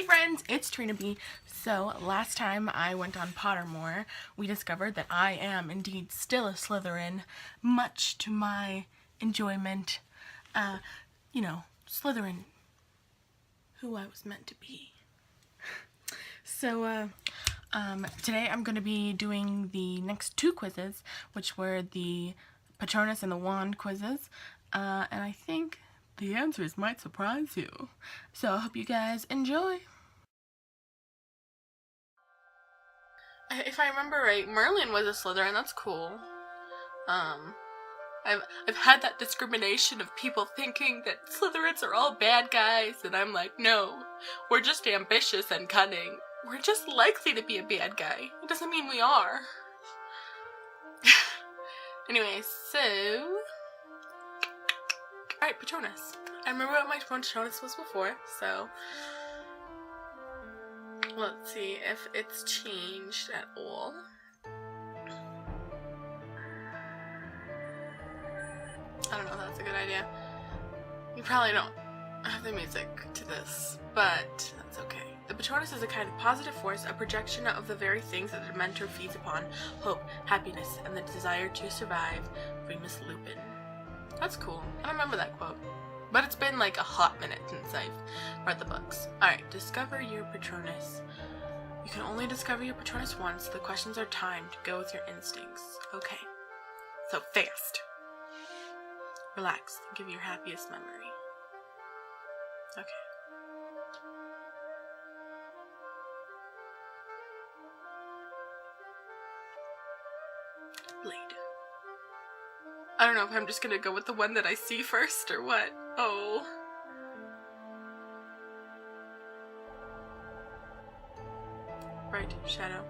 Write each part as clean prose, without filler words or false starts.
friends, it's Trinaby. So last time I went on Pottermore, we discovered that I am indeed still a Slytherin, much to my enjoyment. Slytherin, who I was meant to be. So today I'm going to be doing the next two quizzes, which were the Patronus and the Wand quizzes, and I think the answers might surprise you. So I hope you guys enjoy. If I remember right, Merlin was a Slytherin. That's cool. I've had that discrimination of people thinking that Slytherins are all bad guys, and I'm like, no, we're just ambitious and cunning. We're just likely to be a bad guy. It doesn't mean we are. Anyway, so... Alright, Patronus. I remember what my Patronus was before, so... Let's see if it's changed at all. I don't know if that's a good idea. You probably don't have the music to this, but that's okay. The Patronus is a kind of positive force, a projection of the very things that the Mentor feeds upon: hope, happiness, and the desire to survive. Remus Lupin. That's cool. I don't remember that quote. But it's been like a hot minute since I've read the books. Alright, discover your Patronus. You can only discover your Patronus once. The questions are timed. Go with your instincts. Okay. So fast. Relax. Think of your happiest memory. Okay. Blade. I don't know if I'm just gonna go with the one that I see first or what. Oh. Right, shadow.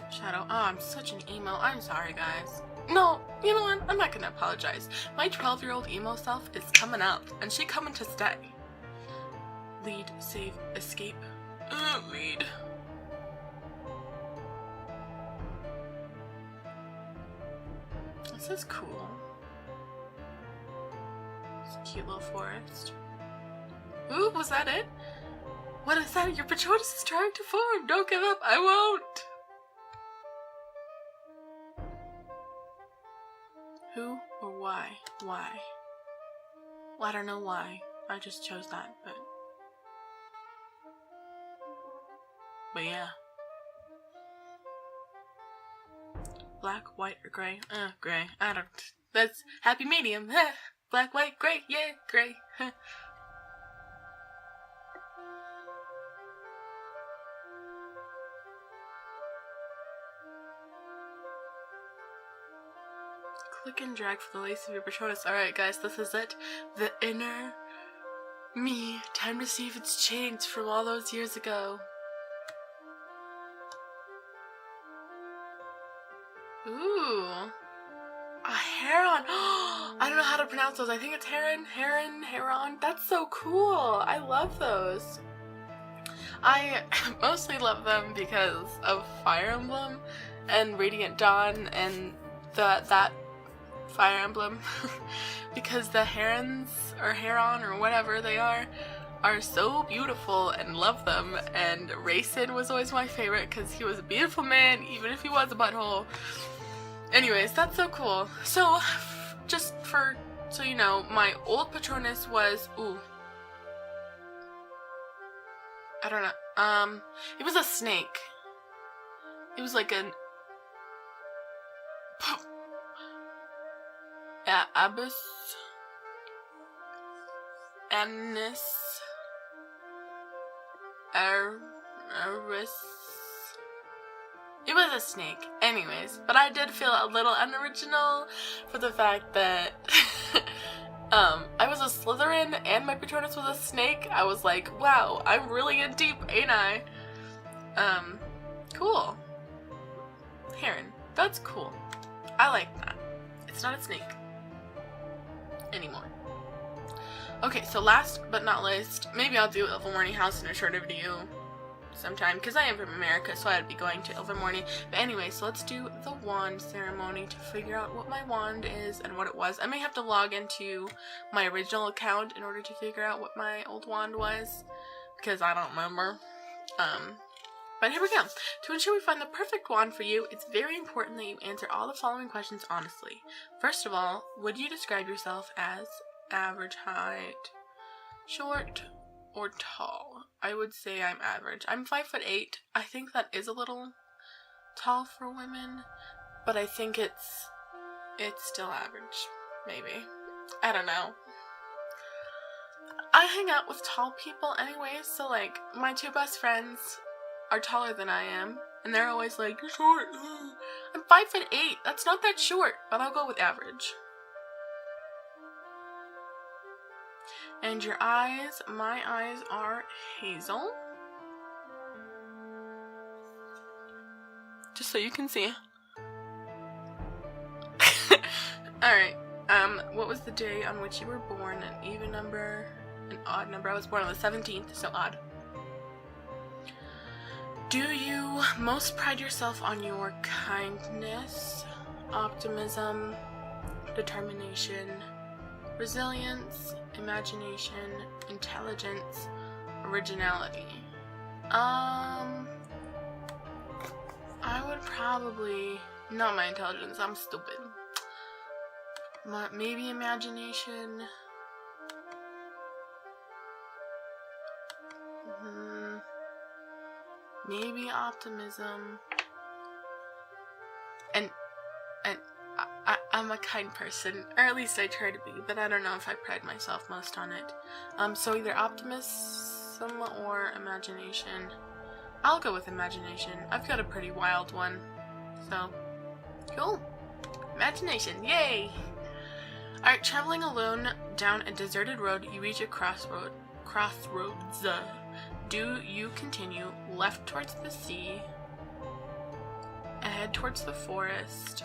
Shadow. Oh, I'm such an emo. I'm sorry, guys. No, you know what? I'm not gonna apologize. My 12-year-old emo self is coming up, and she coming to stay. Lead, save, escape. Lead. This is cool. It's a cute little forest. Ooh, was that it? What is that? Your Patronus is trying to form. Don't give up. I won't. Who or why? Why? Well, I don't know why. I just chose that, but yeah. Black, white, or gray? Gray. I don't... That's happy medium. Black, white, gray. Yeah, gray. Click and drag for the lace of your Patronus. Alright, guys, this is it. The inner me. Time to see if it's changed from all those years ago. Ooh. A heron. I don't know how to pronounce those. I think it's heron, heron. That's so cool. I love those. I mostly love them because of Fire Emblem and Radiant Dawn and that Fire Emblem. Because the herons or heron or whatever they are so beautiful and love them. And Raisin was always my favorite because he was a beautiful man even if he was a butthole. Anyways, that's so cool. So, just so you know, my old Patronus was, I don't know, it was a snake. It was like an, Abyss, Anis, Aris. It was a snake. Anyways, but I did feel a little unoriginal for the fact that I was a Slytherin and my Patronus was a snake. I was like, wow, I'm really in deep, ain't I? Cool. Heron. That's cool. I like that. It's not a snake. Anymore. Okay, so last but not least, maybe I'll do Ilvermorny House in a shorter video sometime, because I am from America, so I'd be going to Ilvermorny. But anyway, so let's do the wand ceremony to figure out what my wand is and what it was. I may have to log into my original account in order to figure out what my old wand was, because I don't remember. But here we go. To ensure we find the perfect wand for you, it's very important that you answer all the following questions honestly. First of all, would you describe yourself as average height, short, or tall? I would say I'm average. I'm 5'8". I think that is a little tall for women, but I think it's still average. Maybe. I don't know. I hang out with tall people anyways, so like my two best friends are taller than I am, and they're always like, "You're short." I'm 5'8". That's not that short, but I'll go with average. And your eyes? My eyes are hazel. Just so you can see. Alright, what was the day on which you were born? An even number, an odd number? I was born on the 17th, so odd. Do you most pride yourself on your kindness, optimism, determination, resilience, imagination, intelligence, originality? I would probably, not my intelligence, I'm stupid. Maybe imagination. Maybe optimism. And I'm a kind person, or at least I try to be, but I don't know if I pride myself most on it. So either optimism or imagination. I'll go with imagination. I've got a pretty wild one. So, cool. Imagination, yay! Alright, traveling alone down a deserted road, you reach a crossroads. Do you continue left towards the sea, ahead towards the forest,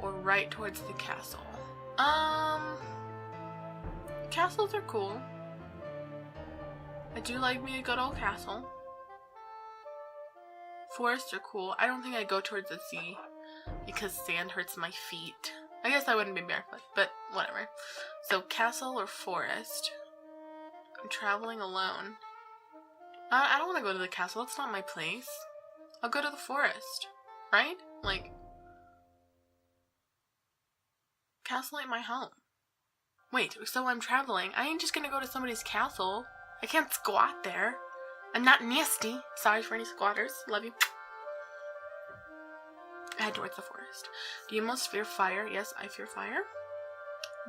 or right towards the castle? Castles are cool. I do like me a good old castle. Forests are cool. I don't think I'd go towards the sea because sand hurts my feet. I guess I wouldn't be barefoot, but whatever. So castle or forest? I'm traveling alone. I don't want to go to the castle. It's not my place. I'll go to the forest, right? Like, castle ain't my home. Wait, so I'm traveling. I ain't just gonna go to somebody's castle. I can't squat there. I'm not nasty. Sorry for any squatters. Love you. Head towards the forest. Do you most fear fire? Yes, I fear fire.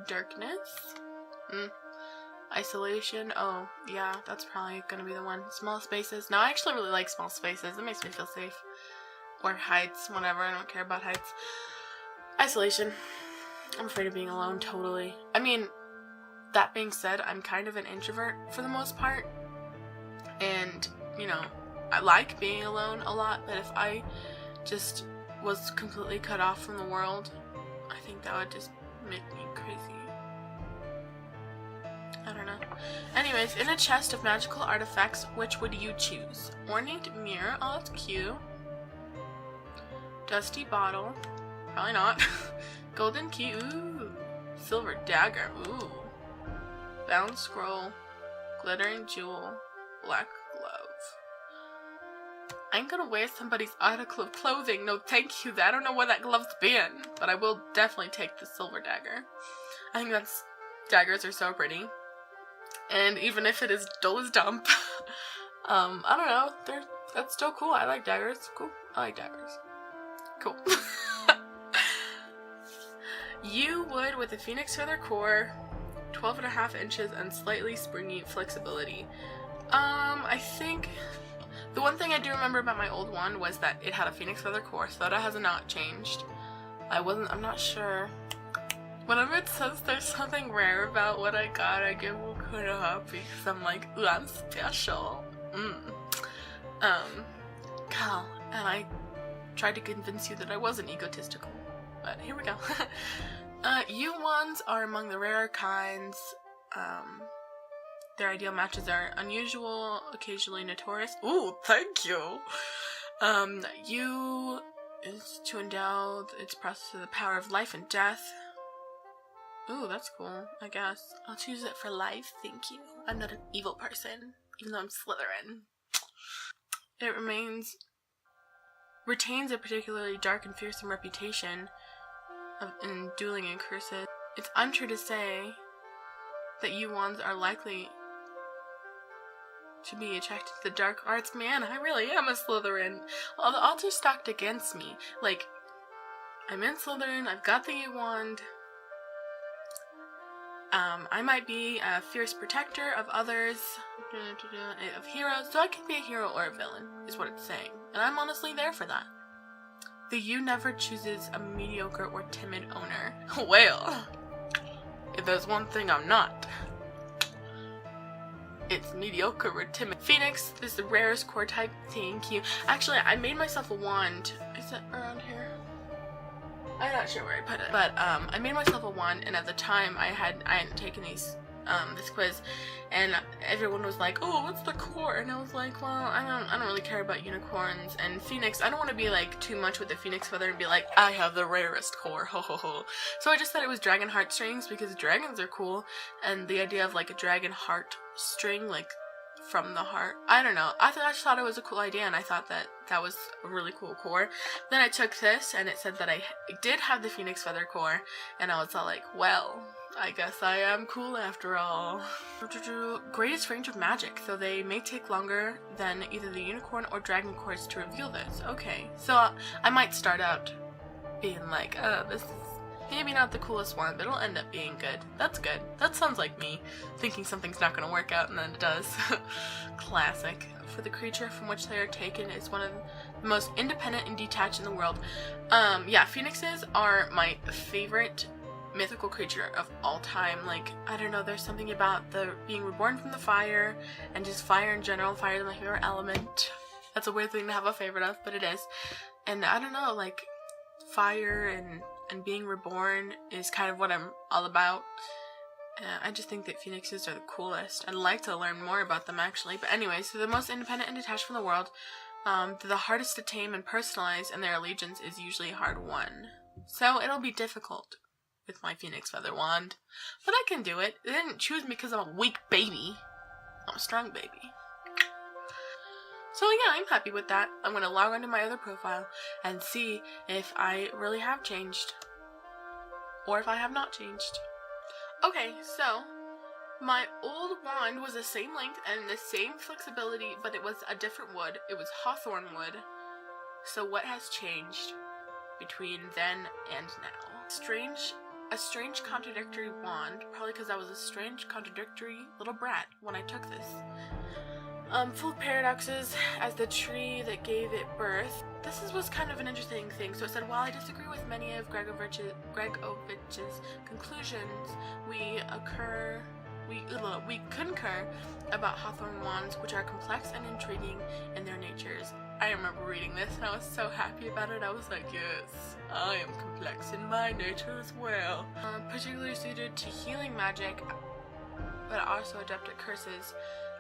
Darkness. Isolation. Oh, yeah, that's probably gonna be the one. Small spaces. No, I actually really like small spaces. It makes me feel safe. Or heights, whatever. I don't care about heights. Isolation. I'm afraid of being alone, totally. I mean, that being said, I'm kind of an introvert for the most part. And, you know, I like being alone a lot, but if I just was completely cut off from the world, I think that would just make me crazy. I don't know. Anyways, in a chest of magical artifacts, which would you choose? Ornate mirror. Oh, that's cute. Dusty bottle. Probably not. Golden key. Ooh. Silver dagger. Ooh. Bound scroll. Glittering jewel. Black glove. I ain't gonna wear somebody's article of clothing. No, thank you. I don't know where that glove's been. But I will definitely take the silver dagger. I think daggers are so pretty. And even if it is dull as dump, I don't know. That's still cool. I like daggers. Cool. I like daggers. Cool. You would with a phoenix feather core, 12.5 inches, and slightly springy flexibility. I think the one thing I do remember about my old one was that it had a phoenix feather core, so that has not changed. I'm not sure. Whenever it says there's something rare about what I got, I get kind of happy because I'm like, ooh, I'm special. Cal, and I tried to convince you that I wasn't egotistical, but here we go. U1s are among the rarer kinds. Their ideal matches are unusual, occasionally notorious. Ooh, thank you! U is to endow its process with the power of life and death. Ooh, that's cool, I guess. I'll choose it for life, thank you. I'm not an evil person, even though I'm Slytherin. it retains a particularly dark and fearsome reputation in dueling and curses. It's untrue to say that you wands are likely to be attracted to the dark arts. Man, I really am a Slytherin. Well, the odds are stacked against me. Like, I'm in Slytherin, I've got the U-wand. I might be a fierce protector of others, of heroes, so I can be a hero or a villain, is what it's saying. And I'm honestly there for that. The U never chooses a mediocre or timid owner. Well, if there's one thing I'm not, it's mediocre or timid. Phoenix is the rarest core type. Thank you. Actually, I made myself a wand. Is it around here? I'm not sure where I put it. But I made myself a wand, and at the time I hadn't taken this quiz, and everyone was like, "Oh, what's the core?" And I was like, "Well, I don't really care about unicorns and Phoenix. I don't want to be like too much with the Phoenix feather and be like, I have the rarest core, ho ho ho." So I just thought it was dragon heartstrings because dragons are cool, and the idea of like a dragon heart string, like from the heart. I don't know. I just thought it was a cool idea, and I thought that was a really cool core. Then I took this, and it said that I did have the Phoenix feather core, and I was all like, well, I guess I am cool after all. Greatest range of magic, so they may take longer than either the unicorn or dragon cores to reveal this. Okay, so I might start out being like, this is maybe not the coolest one, but it'll end up being good. That's good. That sounds like me, thinking something's not going to work out and then it does. Classic. For the creature from which they are taken is one of the most independent and detached in the world. Yeah, phoenixes are my favorite mythical creature of all time. Like, I don't know, there's something about the being reborn from the fire, and just fire in general. Fire is my favorite element. That's a weird thing to have a favorite of, but it is. And I don't know, like, fire and being reborn is kind of what I'm all about. I just think that phoenixes are the coolest. I'd like to learn more about them, actually. But anyway, so the most independent and detached from the world, they're the hardest to tame and personalize, and their allegiance is usually hard won. So it'll be difficult with my Phoenix Feather Wand. But I can do it. They didn't choose me because I'm a weak baby. I'm a strong baby. So yeah, I'm happy with that. I'm going to log onto my other profile and see if I really have changed. Or if I have not changed. Okay, so my old wand was the same length and the same flexibility, but it was a different wood. It was hawthorn wood. So what has changed between then and now? A strange contradictory wand, probably because I was a strange contradictory little brat when I took this. Full of paradoxes as the tree that gave it birth. This was kind of an interesting thing. So it said, while I disagree with many of Gregovich's conclusions, we concur about hawthorn wands, which are complex and intriguing in their natures. I remember reading this and I was so happy about it. I was like, yes, I am complex in my nature as well. Particularly suited to healing magic, but also adept at curses.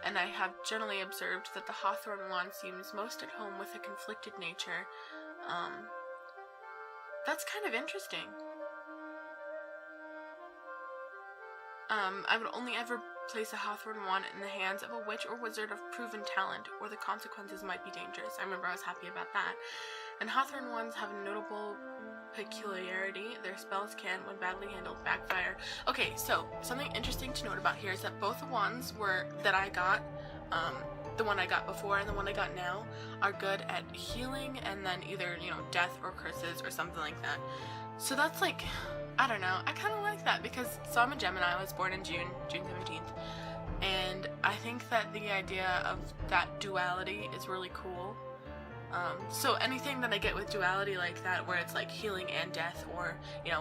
And I have generally observed that the hawthorn wand seems most at home with a conflicted nature. That's kind of interesting. I would only ever place a hawthorn wand in the hands of a witch or wizard of proven talent, or the consequences might be dangerous. I remember I was happy about that. And hawthorn wands have a notable peculiarity. Their spells can, when badly handled, backfire. Okay, so something interesting to note about here is that both the wands that I got, the one I got before and the one I got now, are good at healing and then either, death or curses or something like that. So that's like, I don't know, I kind of like that because, so I'm a Gemini, I was born in June 17th, and I think that the idea of that duality is really cool. So anything that I get with duality like that, where it's like healing and death, or,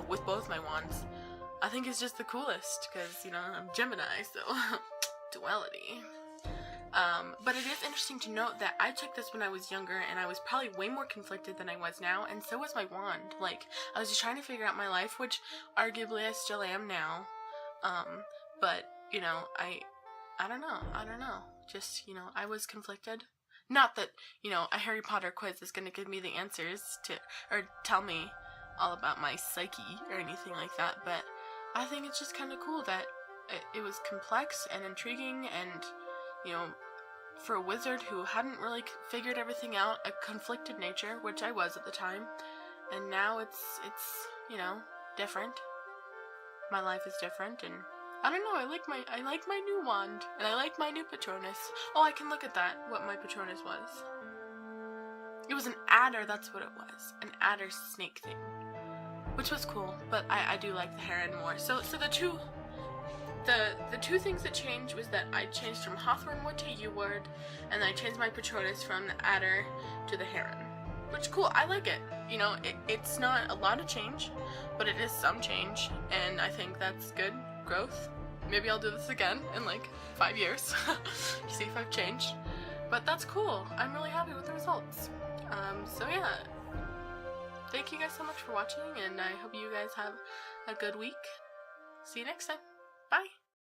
with both my wands, I think is just the coolest, because, I'm Gemini, so, duality. But it is interesting to note that I took this when I was younger, and I was probably way more conflicted than I was now, and so was my wand. Like, I was just trying to figure out my life, which arguably I still am now. But, I don't know. Just, I was conflicted. Not that, a Harry Potter quiz is going to give me the answers or tell me all about my psyche or anything like that, but I think it's just kind of cool that it was complex and intriguing and, for a wizard who hadn't really figured everything out, a conflicted nature, which I was at the time, and now it's you know, different. My life is different, and I don't know, I like my new wand, and I like my new Patronus. Oh, I can look at that, what my Patronus was. It was an adder, that's what it was. An adder snake thing. Which was cool, but I do like the heron more. So the two things that changed was that I changed from Hawthornwood to Yeward, and then I changed my Patronus from the adder to the heron. Which, cool, I like it. You know, it's not a lot of change, but it is some change, and I think that's good growth. Maybe I'll do this again in like 5 years to see if I've changed. But that's cool. I'm really happy with the results. So yeah, thank you guys so much for watching, and I hope you guys have a good week. See you next time. Bye!